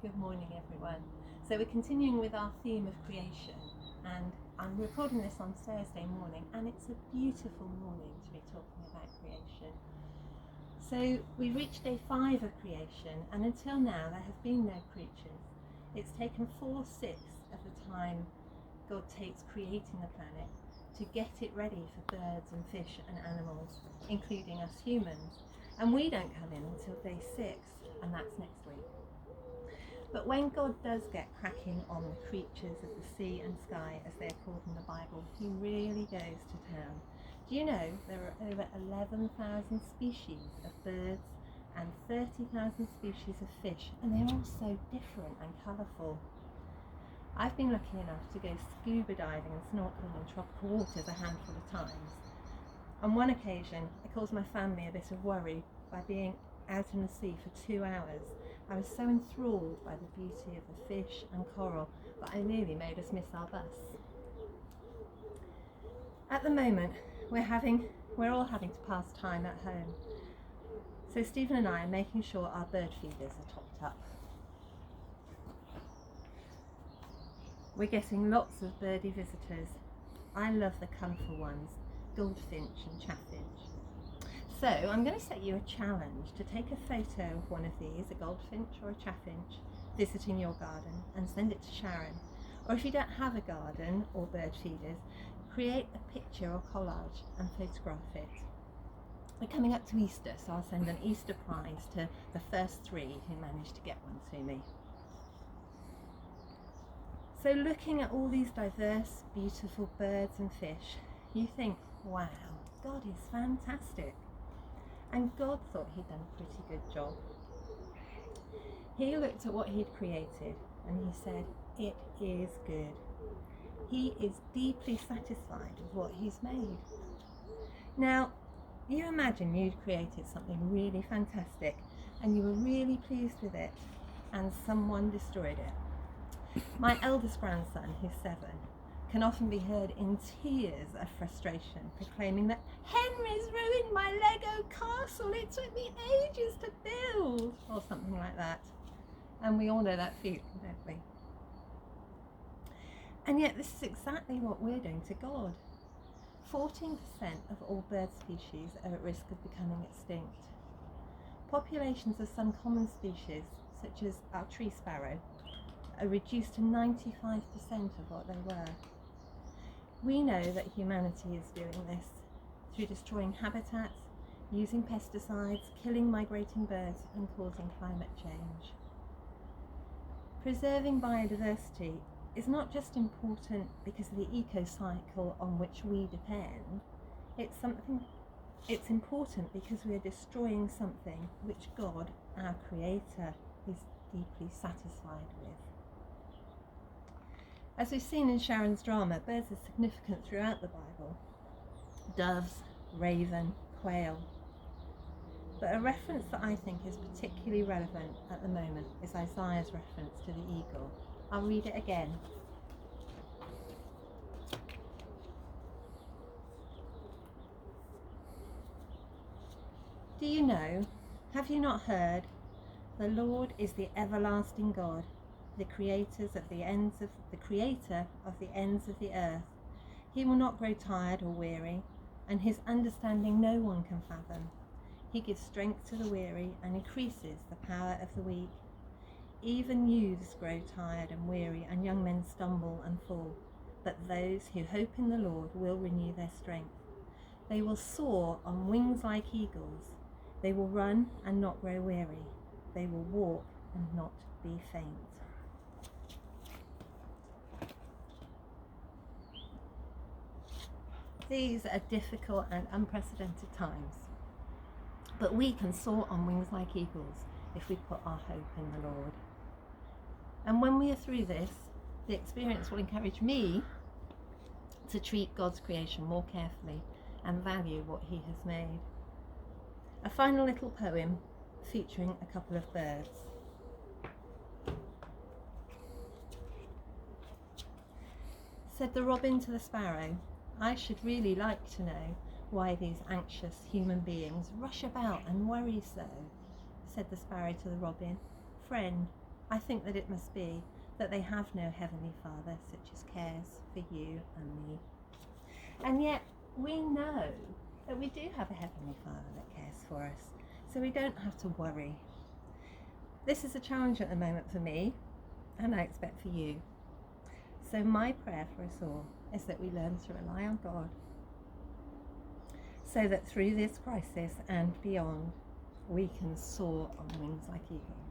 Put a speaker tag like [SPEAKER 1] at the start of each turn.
[SPEAKER 1] Good morning, everyone. So we're continuing with our theme of creation, and I'm recording this on Thursday morning, and it's a beautiful morning to be talking about creation. So we've reached day 5 of creation, and until now there have been no creatures. It's taken 4/6 of the time God takes creating the planet to get it ready for birds and fish and animals, including us humans. And we don't come in until day 6, and that's next week. But when God does get cracking on the creatures of the sea and sky, as they're called in the Bible, he really goes to town. Do you know there are over 11,000 species of birds and 30,000 species of fish, and they're all so different and colourful. I've been lucky enough to go scuba diving and snorkeling in tropical waters a handful of times. On one occasion, I caused my family a bit of worry by being out in the sea for 2 hours. I was so enthralled by the beauty of the fish and coral that I nearly made us miss our bus. At the moment, we're all having to pass time at home. So Stephen and I are making sure our bird feeders are topped up. We're getting lots of birdie visitors. I love the colourful ones, goldfinch and chaffinch. So I'm going to set you a challenge to take a photo of one of these, a goldfinch or a chaffinch, visiting your garden, and send it to Sharon. Or if you don't have a garden or bird feeders, create a picture or collage and photograph it. We're coming up to Easter, so I'll send an Easter prize to the first 3 who manage to get one to me. So looking at all these diverse, beautiful birds and fish, you think, wow, God is fantastic. And God thought he'd done a pretty good job. He looked at what he'd created and he said, it is good. He is deeply satisfied with what he's made. Now, you imagine you'd created something really fantastic and you were really pleased with it and someone destroyed it. My eldest grandson, who's 7, can often be heard in tears of frustration, proclaiming that Henry's ruined my Lego castle, it took me ages to build, or something like that. And we all know that feeling, don't we? And yet this is exactly what we're doing to God. 14% of all bird species are at risk of becoming extinct. Populations of some common species, such as our tree sparrow, are reduced to 95% of what they were. We know that humanity is doing this through destroying habitats, using pesticides, killing migrating birds, and causing climate change. Preserving biodiversity is not just important because of the eco-cycle on which we depend, it's important because we are destroying something which God, our Creator, is deeply satisfied with. As we've seen in Sharon's drama, birds are significant throughout the Bible. Doves, raven, quail. But a reference that I think is particularly relevant at the moment is Isaiah's reference to the eagle. I'll read it again. Do you know, have you not heard, the Lord is the everlasting God, the creator of the ends of the earth. He will not grow tired or weary, and his understanding no one can fathom. He gives strength to the weary and increases the power of the weak. Even youths grow tired and weary, and young men stumble and fall. But those who hope in the Lord will renew their strength. They will soar on wings like eagles. They will run and not grow weary. They will walk and not be faint. These are difficult and unprecedented times, but we can soar on wings like eagles if we put our hope in the Lord. And when we are through this, the experience will encourage me to treat God's creation more carefully and value what he has made. A final little poem featuring a couple of birds. Said the robin to the sparrow, I should really like to know why these anxious human beings rush about and worry so. Said the sparrow to the robin, friend, I think that it must be that they have no Heavenly Father such as cares for you and me. And yet we know that we do have a Heavenly Father that cares for us, so we don't have to worry. This is a challenge at the moment for me, and I expect for you. So my prayer for us all is that we learn to rely on God, so that through this crisis and beyond, we can soar on wings like eagles.